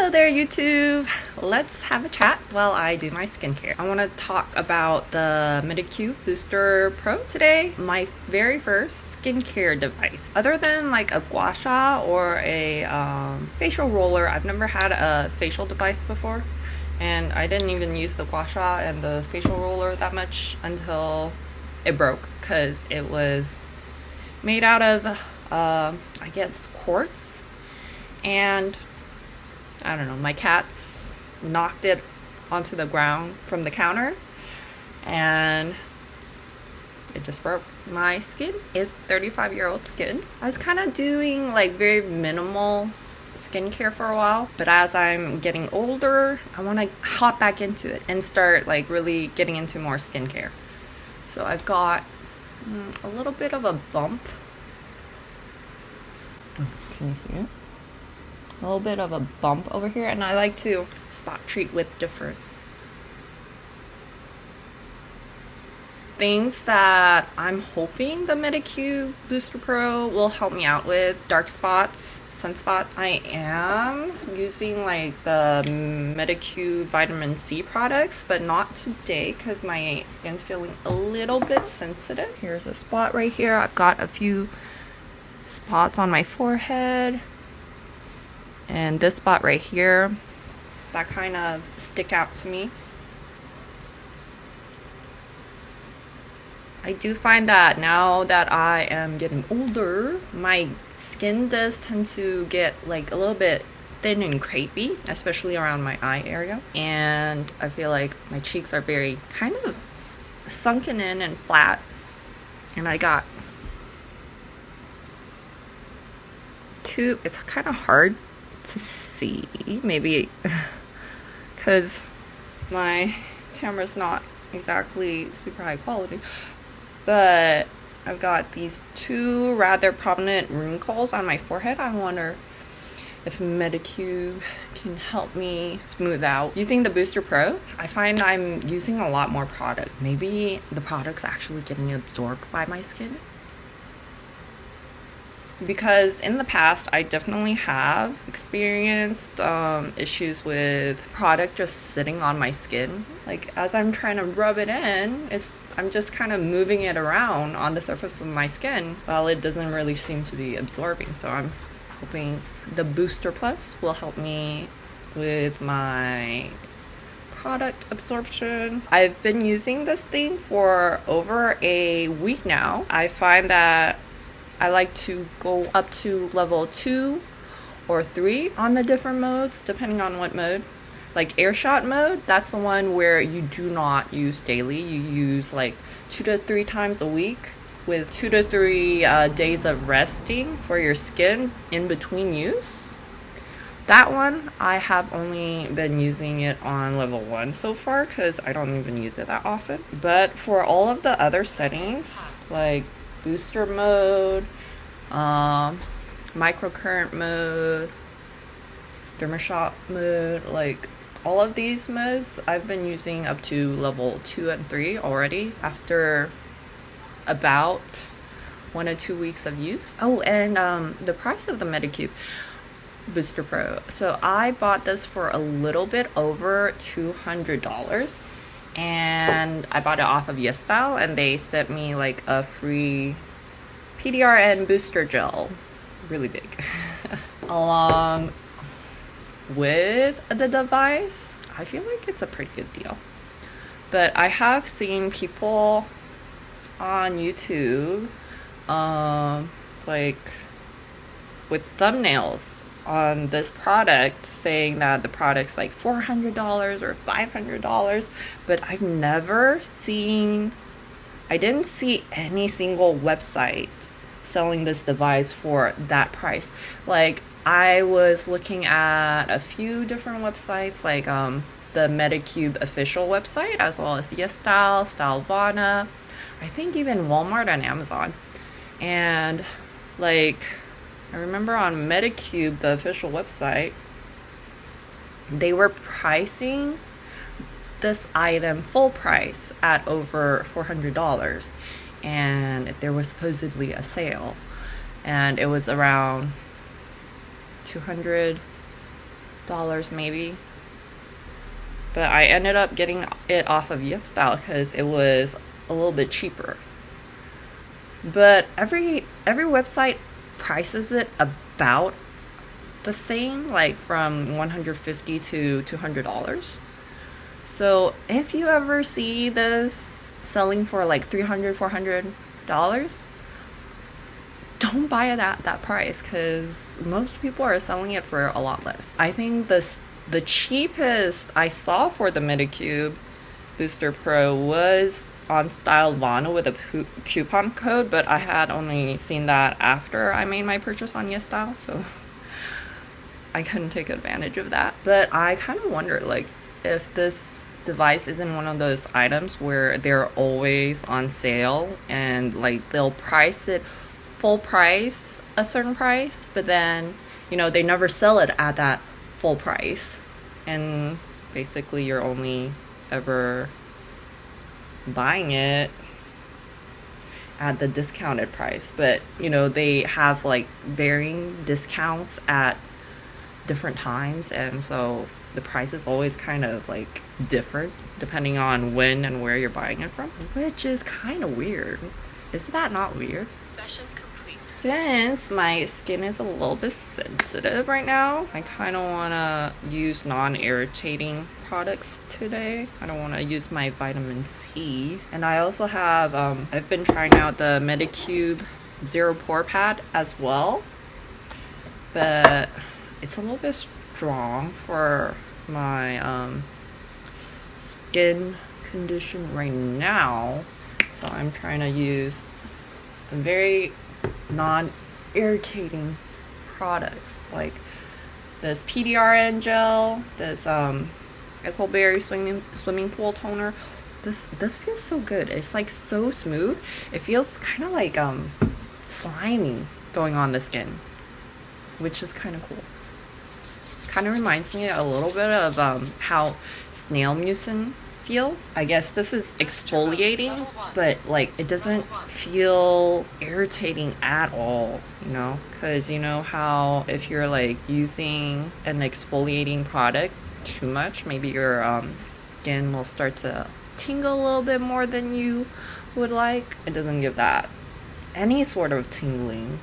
Hello there, YouTube. Let's have a chat while I do my skincare. I want to talk about the Medicube Booster Pro today. My very first skincare device. Other than like a gua sha or a facial roller, I've never had a facial device before. And I didn't even use the gua sha and the facial roller that much until it broke, because it was made out of, I guess, quartz. And I don't know, my cats knocked it onto the ground from the counter and it just broke. My skin is 35-year-old skin. I was kind of doing like very minimal skincare for a while, but as I'm getting older, I want to hop back into it and start like really getting into more skincare. So I've got a little bit of a bump. Can you see it? A little bit of a bump over here, and I like to spot treat with different things that I'm hoping the Medicube Booster Pro will help me out with. Dark spots, sunspots. I am using like the Medicube vitamin C products, but not today because my skin's feeling a little bit sensitive. Here's a spot right here. I've got a few spots on my forehead. And this spot right here, that kind of stick out to me. I do find that now that I am getting older, my skin does tend to get like a little bit thin and crepey, especially around my eye area. And I feel like my cheeks are very kind of sunken in and flat. And I got it's kind of hard to see, maybe because my camera's not exactly super high quality, but I've got these two rather prominent wrinkles on my forehead. I wonder if Medicube can help me smooth out. Using the Booster Pro, I find I'm using a lot more product. Maybe the product's actually getting absorbed by my skin. Because in the past, I definitely have experienced issues with product just sitting on my skin. Like as I'm trying to rub it in, I'm just kind of moving it around on the surface of my skin while it doesn't really seem to be absorbing. So I'm hoping the Booster Plus will help me with my product absorption. I've been using this thing for over a week now. I find that I like to go up to level 2 or 3 on the different modes, depending on what mode. Like air shot mode, that's the one where you do not use daily. You use like 2 to 3 times a week with 2 to 3 days of resting for your skin in between use. That one, I have only been using it on level 1 so far because I don't even use it that often. But for all of the other settings, like booster mode, microcurrent mode, dermashot mode, like all of these modes I've been using up to level 2 and 3 already after about 1 or 2 weeks of use. Oh, and the price of the Medicube Booster Pro. So I bought this for a little bit over $200. And I bought it off of YesStyle, and they sent me like a free PDRN booster gel, really big, along with the device. I feel like it's a pretty good deal. But I have seen people on YouTube, like with thumbnails on this product saying that the product's like $400 or $500, but I didn't see any single website selling this device for that price. Like I was looking at a few different websites, like the Medicube official website, as well as YesStyle, Stylevana, I think even Walmart and Amazon. And like I remember on Medicube, the official website, they were pricing this item full price at over $400, and there was supposedly a sale, and it was around $200 maybe. But I ended up getting it off of YesStyle because it was a little bit cheaper. But every website prices it about the same, like from $150 to $200. So if you ever see this selling for like $300, $400, don't buy it at that price because most people are selling it for a lot less. I think the cheapest I saw for the Medicube Booster Pro was on Stylevana with a coupon code, but I had only seen that after I made my purchase on YesStyle, so I couldn't take advantage of that. But I kind of wonder, like, if this device isn't one of those items where they're always on sale and like they'll price it full price, a certain price, but then, you know, they never sell it at that full price, and basically you're only ever buying it at the discounted price. But you know, they have like varying discounts at different times, and so the price is always kind of like different depending on when and where you're buying it from, which is kind of weird. Is that not weird? Session complete. Since my skin is a little bit sensitive right now, I kind of want to use non-irritating products today. I don't want to use my vitamin C. And I also have I've been trying out the Medicube Zero Pore Pad as well, but it's a little bit strong for my skin condition right now, so I'm trying to use very non-irritating products like this PDRN gel, this Equalberry swimming pool toner. This feels so good. It's like so smooth. It feels kind of like slimy going on the skin, which is kind of cool. Kind of reminds me a little bit of how snail mucin feels. I guess this is exfoliating, but like it doesn't feel irritating at all, you know, because you know how if you're like using an exfoliating product too much, maybe your skin will start to tingle a little bit more than you would like. It doesn't give that any sort of tingling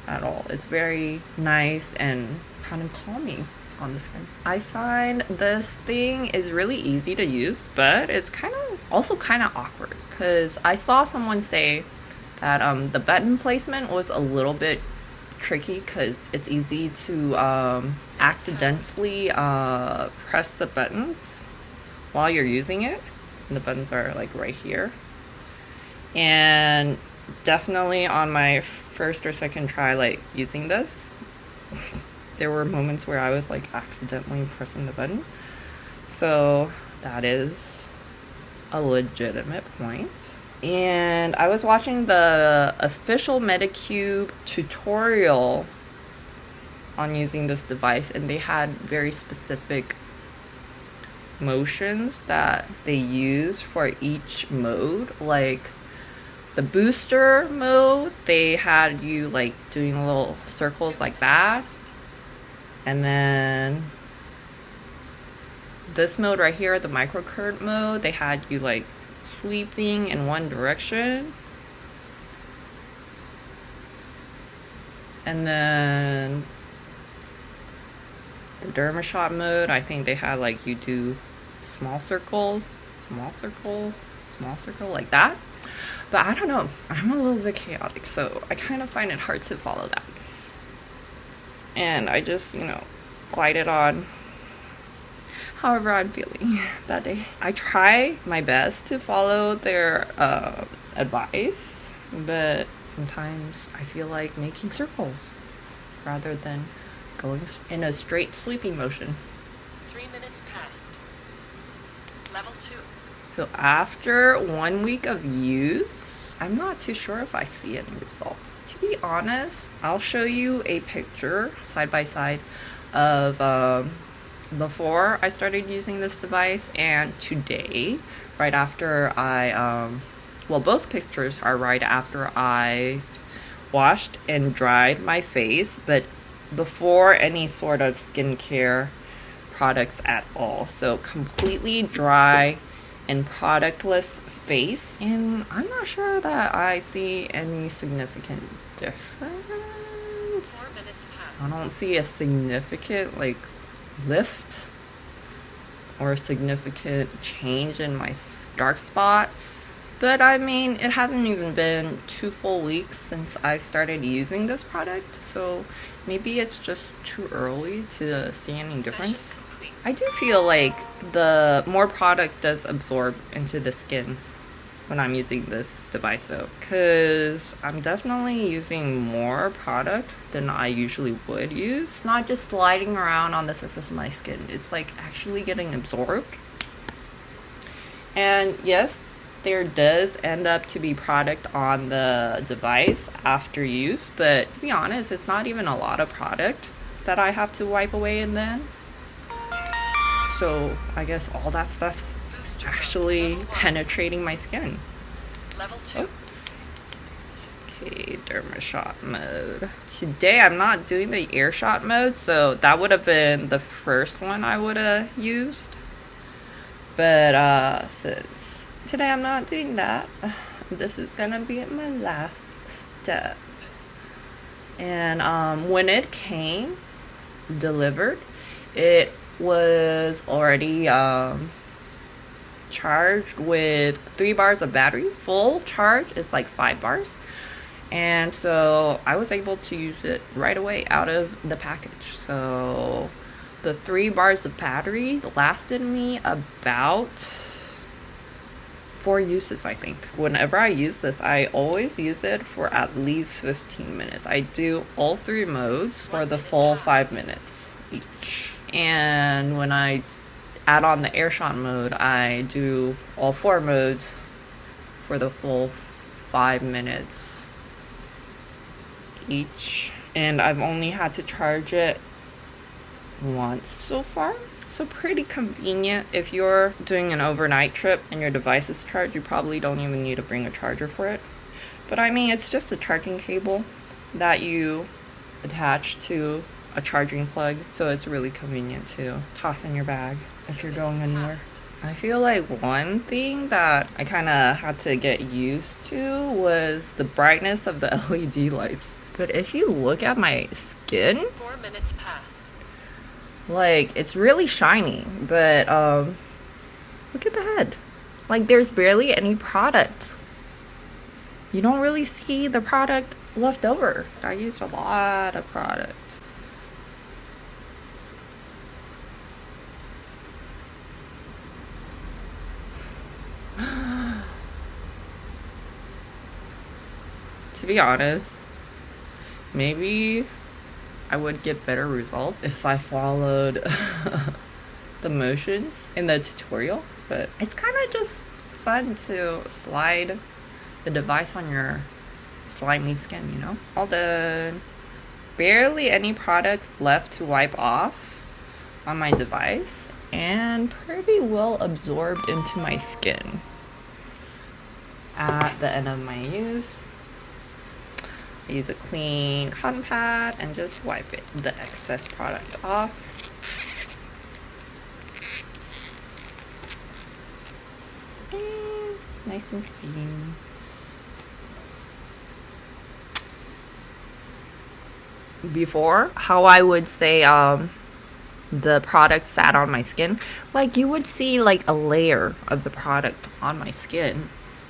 at all. It's very nice and kind of calming on the skin. I find this thing is really easy to use, but it's also kind of awkward because I saw someone say that the button placement was a little bit tricky because it's easy to accidentally press the buttons while you're using it. And the buttons are like right here. And definitely on my first or second try like using this, there were moments where I was like accidentally pressing the button. So that is a legitimate point. And I was watching the official Medicube tutorial on using this device, and they had very specific motions that they use for each mode. Like the booster mode, they had you like doing little circles like that. And then this mode right here, the microcurrent mode, they had you like sweeping in one direction. And then the Dermashot mode, I think they had like you do small circles, small circle, small circle, like that. But I don't know, I'm a little bit chaotic, so I kind of find it hard to follow that. And I just, you know, glided on however I'm feeling that day. I try my best to follow their advice, but sometimes I feel like making circles rather than going in a straight sweeping motion. 3 minutes past. Level 2. So after 1 week of use, I'm not too sure if I see any results. To be honest, I'll show you a picture side by side of before I started using this device and today, right after I, well, both pictures are right after I washed and dried my face, but before any sort of skincare products at all. So completely dry and productless face, and I'm not sure that I see any significant difference. 4 minutes I past. don't see a significant like lift or a significant change in my dark spots. But I mean, it hasn't even been 2 full weeks since I started using this product, so maybe it's just too early to see any difference. Session complete. I do feel like the more product does absorb into the skin when I'm using this device though, because I'm definitely using more product than I usually would use. It's not just sliding around on the surface of my skin, it's like actually getting absorbed. And yes, there does end up to be product on the device after use, but to be honest, it's not even a lot of product that I have to wipe away and then. So I guess all that stuff's actually penetrating my skin. Level 2. Oops. Okay, derma shot mode. Today I'm not doing the air shot mode, so that would have been the first one I would have used. But since today I'm not doing that, this is gonna be my last step. And when it came delivered, it was already charged with 3 bars of battery. Full charge is like 5 bars, and so I was able to use it right away out of the package. So the 3 bars of battery lasted me about 4 uses, I think. Whenever I use this, I always use it for at least 15 minutes. I do all 3 modes for the full 5 minutes each. And when I add on the air shot mode, I do all 4 modes for the full 5 minutes each. And I've only had to charge it once so far. So pretty convenient. If you're doing an overnight trip and your device is charged, you probably don't even need to bring a charger for it. But I mean, it's just a charging cable that you attach to a charging plug, so it's really convenient to toss in your bag if you're going anywhere. I feel like one thing that I kind of had to get used to was the brightness of the LED lights. But if you look at my skin, 4 minutes past. like, it's really shiny, but look at the head. Like, there's barely any product. You don't really see the product left over. I used a lot of product. To be honest, maybe I would get better results if I followed the motions in the tutorial, but it's kind of just fun to slide the device on your slimy skin, you know? All done. Barely any product left to wipe off on my device, and pretty well absorbed into my skin. At the end of my use, I use a clean cotton pad and just wipe the excess product off. And it's nice and clean. Before, how I would say the product sat on my skin, like you would see like a layer of the product on my skin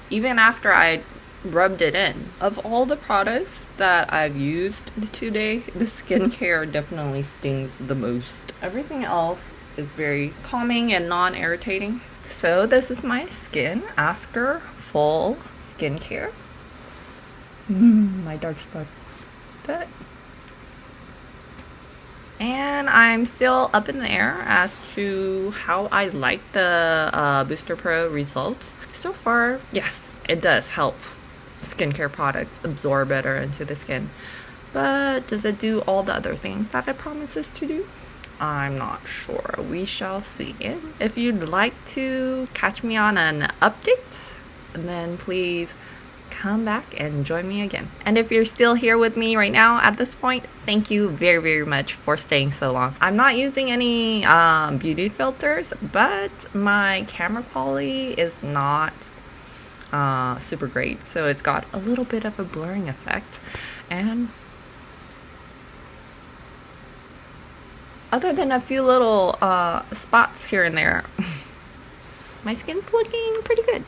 even after I rubbed it in. Of all the products that I've used today, the skincare definitely stings the most. Everything else is very calming and non-irritating. So this is my skin after full skincare. My dark spot. But and I'm still up in the air as to how I like the Booster Pro results. So far, yes, it does help skincare products absorb better into the skin. But does it do all the other things that it promises to do? I'm not sure. We shall see. If you'd like to catch me on an update, then please come back and join me again. And if you're still here with me right now at this point, thank you very, very much for staying so long. I'm not using any beauty filters, but my camera quality is not super great. So it's got a little bit of a blurring effect. And other than a few little spots here and there, my skin's looking pretty good.